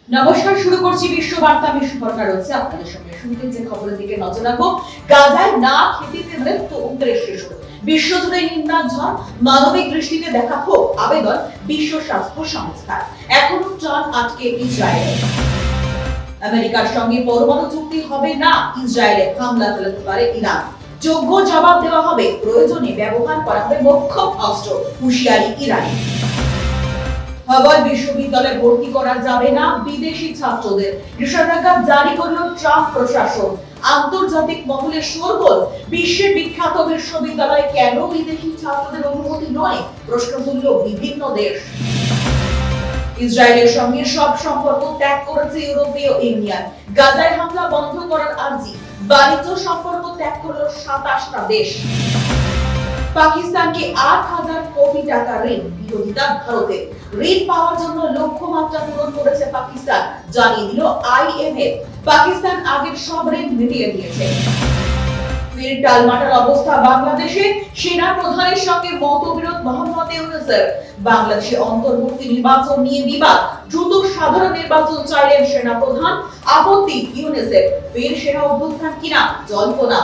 নমস্কার, শুরু করছি বিশ্ব বার্তা। আমি সুপর্ণা রয়েছে আপনাদের সঙ্গে। শুরুতে যে খবরের দিকে নজর রাখবো, গাজায় না খেতে মৃত্যু 29 শিশু। বিশ্বজুড়ে নিন্দার ঝড়, মানবিক দৃষ্টিতে দেখা হোক আবেদন বিশ্ব স্বাস্থ্য সংস্থার। এখনো ট্রাম্প আটকে ইসরায়েল। আমেরিকার সঙ্গে পরমাণু চুক্তি হবে না, ইসরায়েলে হামলা চালাতে পারে ইরান। যোগ্য জবাব দেওয়া হবে, প্রয়োজনে ব্যবহার করা হবে মোক্ষম অস্ত্র, হুঁশিয়ারি ইরানি। হার্ভার্ড বিশ্ববিদ্যালয়ে ভর্তি করা যাবে না বিদেশি ছাত্রদের, নিষেধাজ্ঞা জারি করল ট্রাম্প প্রশাসন। আন্তর্জাতিক মহলে শোরগোল, বিশ্বের বিখ্যাত বিশ্ববিদ্যালয়ে কেন বিদেশি ছাত্রদের অনুমতি নয়, প্রশ্ন তুলল বিভিন্ন দেশ। ইসরায়েলের সঙ্গে সব সম্পর্ক ত্যাগ করেছে ইউরোপীয় ইউনিয়ন। গাজায় হামলা বন্ধ করার আর্জি, বাণিজ্য সম্পর্ক ত্যাগ করল 27টা দেশ। পাকিস্তানকে 8,000 কোটি টাকা ঋণ, বিরোধিতা ভারতের। ঋণ পাওয়ার জন্য লক্ষ্যমাত্রা পূরণ করেছে পাকিস্তান, জানিয়ে দিল IMF। পাকিস্তান আগের সব ঋণ মিটিয়ে দিয়েছে। ফের টালমাটাল অবস্থা বাংলাদেশে, সেনা প্রধানের সঙ্গে মতবিরোধ মোহাম্মদ ইউনূসের। বাংলাদেশে অন্তর্বর্তী নির্বাচন নিয়ে বিবাদ, দ্রুত সাধারণ নির্বাচন চাইলেন সেনা প্রধান, আপত্তি ইউনূসের। ফের সেনা অভ্যুত্থান কিনা জল্পনা।